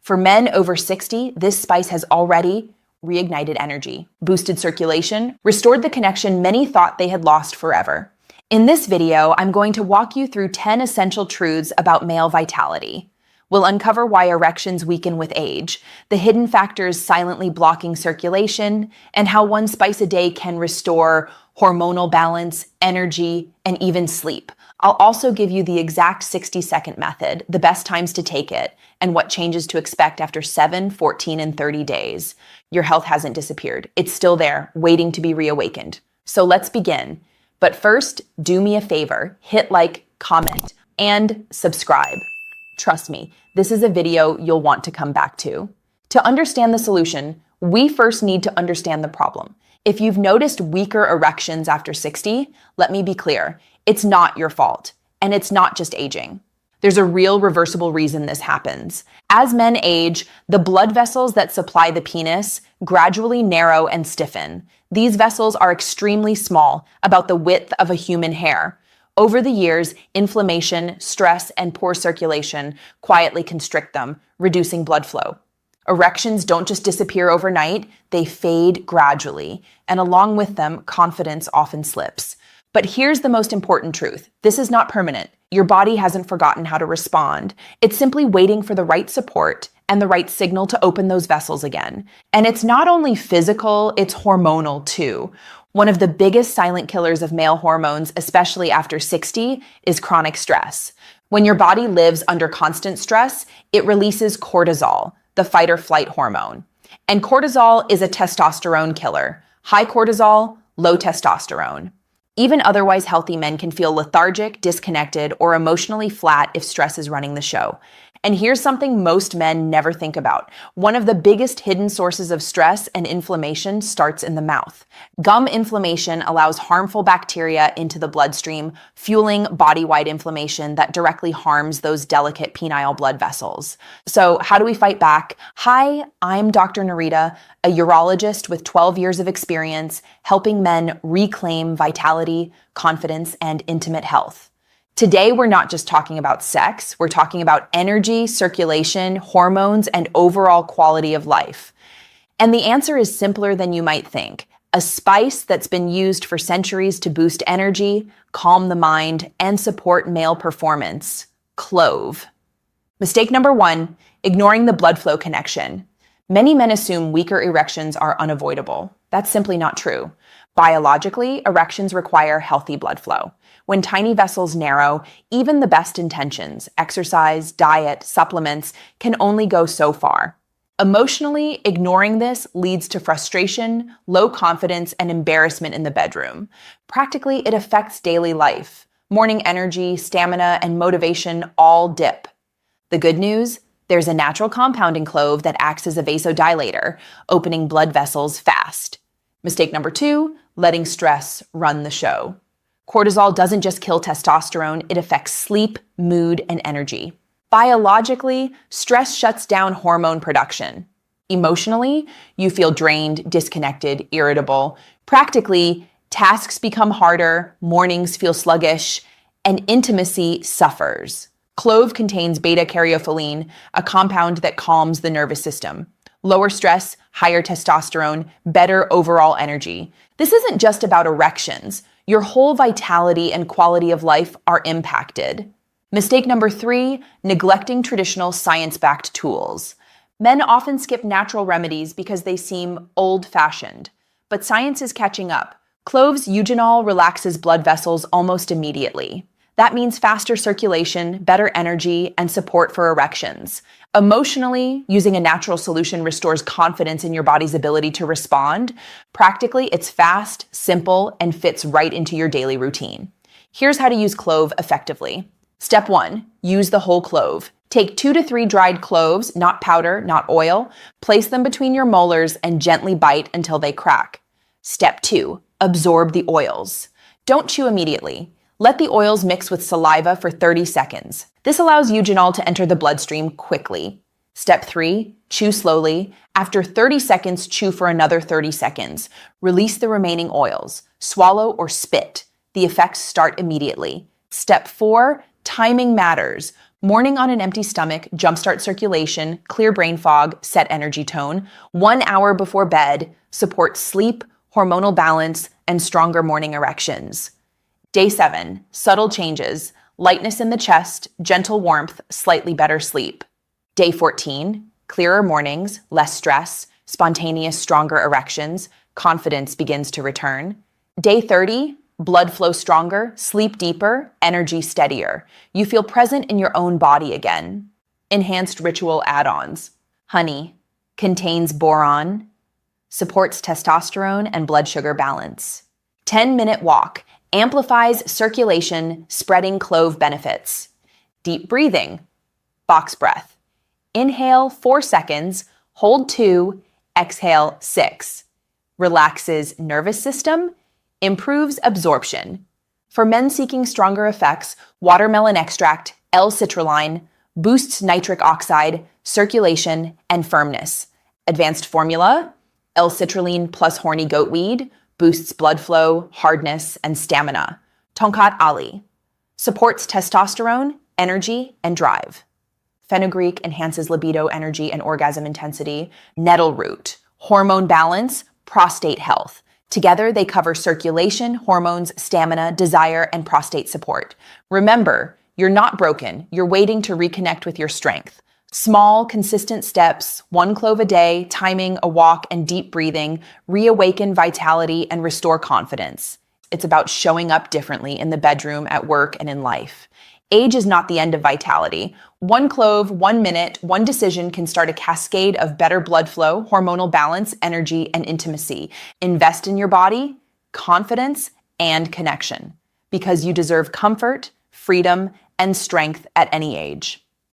For men over 60, this spice has already reignited energy, boosted circulation, restored the connection many thought they had lost forever. In this video, I'm going to walk you through 10 essential truths about male vitality. We'll uncover why erections weaken with age, the hidden factors silently blocking circulation, and how one spice a day can restore hormonal balance, energy, and even sleep. I'll also give you the exact 60-second method, the best times to take it, and what changes to expect after 7, 14, and 30 days. Your health hasn't disappeared. It's still there, waiting to be reawakened. So let's begin. But first, do me a favor, hit like, comment, and subscribe. Trust me, this is a video you'll want to come back to. To understand the solution, we first need to understand the problem. If you've noticed weaker erections after 60, let me be clear, it's not your fault, and it's not just aging. There's a real reversible reason this happens. As men age, the blood vessels that supply the penis gradually narrow and stiffen. These vessels are extremely small, about the width of a human hair. Over the years, inflammation, stress, and poor circulation quietly constrict them, reducing blood flow. Erections don't just disappear overnight, they fade gradually, and along with them, confidence often slips. But here's the most important truth. This is not permanent. Your body hasn't forgotten how to respond. It's simply waiting for the right support and the right signal to open those vessels again. And it's not only physical, it's hormonal too. One of the biggest silent killers of male hormones, especially after 60, is chronic stress. When your body lives under constant stress, it releases cortisol, the fight or flight hormone. And cortisol is a testosterone killer. High cortisol, low testosterone. Even otherwise healthy men can feel lethargic, disconnected, or emotionally flat if stress is running the show. And here's something most men never think about. One of the biggest hidden sources of stress and inflammation starts in the mouth. Gum inflammation allows harmful bacteria into the bloodstream, fueling body-wide inflammation that directly harms those delicate penile blood vessels. So how do we fight back? Hi, I'm Dr. Nerita, a urologist with 12 years of experience helping men reclaim vitality, confidence, and intimate health. Today, we're not just talking about sex, we're talking about energy, circulation, hormones, and overall quality of life. And the answer is simpler than you might think. A spice that's been used for centuries to boost energy, calm the mind, and support male performance: clove. Mistake number 1, ignoring the blood flow connection. Many men assume weaker erections are unavoidable. That's simply not true. Biologically, erections require healthy blood flow. When tiny vessels narrow, even the best intentions, exercise, diet, supplements, can only go so far. Emotionally, ignoring this leads to frustration, low confidence, and embarrassment in the bedroom. Practically, it affects daily life. Morning energy, stamina, and motivation all dip. The good news? There's a natural compound in clove that acts as a vasodilator, opening blood vessels fast. Mistake number 2, letting stress run the show. Cortisol doesn't just kill testosterone, it affects sleep, mood, and energy. Biologically, stress shuts down hormone production. Emotionally, you feel drained, disconnected, irritable. Practically, tasks become harder, mornings feel sluggish, and intimacy suffers. Clove contains beta-caryophyllene, a compound that calms the nervous system. Lower stress, higher testosterone, better overall energy. This isn't just about erections. Your whole vitality and quality of life are impacted. Mistake number 3, neglecting traditional science-backed tools. Men often skip natural remedies because they seem old-fashioned, but science is catching up. Clove's eugenol relaxes blood vessels almost immediately. That means faster circulation, better energy, and support for erections. Emotionally, using a natural solution restores confidence in your body's ability to respond. Practically, it's fast, simple, and fits right into your daily routine. Here's how to use clove effectively. Step 1, use the whole clove. Take 2 to 3 dried cloves, not powder, not oil. Place them between your molars and gently bite until they crack. Step 2, absorb the oils. Don't chew immediately. Let the oils mix with saliva for 30 seconds. This allows eugenol to enter the bloodstream quickly. Step 3, chew slowly. After 30 seconds, chew for another 30 seconds. Release the remaining oils. Swallow or spit. The effects start immediately. Step 4, timing matters. Morning on an empty stomach, jumpstart circulation, clear brain fog, set energy tone. 1 hour before bed, supports sleep, hormonal balance, and stronger morning erections. Day 7, subtle changes, lightness in the chest, gentle warmth, slightly better sleep. Day 14, clearer mornings, less stress, spontaneous, stronger erections, confidence begins to return. Day 30, blood flow stronger, sleep deeper, energy steadier. You feel present in your own body again. Enhanced ritual add-ons. Honey contains boron, supports testosterone and blood sugar balance. 10-minute walk amplifies circulation, spreading clove benefits. Deep breathing, box breath. Inhale 4 seconds, hold 2, exhale 6. Relaxes nervous system, improves absorption. For men seeking stronger effects, watermelon extract, L-citrulline, boosts nitric oxide, circulation, and firmness. Advanced formula, L-citrulline plus horny goatweed, boosts blood flow, hardness, and stamina. Tonkat Ali, supports testosterone, energy, and drive. Fenugreek enhances libido, energy, and orgasm intensity. Nettle root, hormone balance, prostate health. Together, they cover circulation, hormones, stamina, desire, and prostate support. Remember, you're not broken. You're waiting to reconnect with your strength. Small, consistent steps, 1 clove a day, timing, a walk, and deep breathing, reawaken vitality and restore confidence. It's about showing up differently in the bedroom, at work, and in life. Age is not the end of vitality. 1 clove, 1 minute, 1 decision can start a cascade of better blood flow, hormonal balance, energy, and intimacy. Invest in your body, confidence, and connection, because you deserve comfort, freedom, and strength at any age.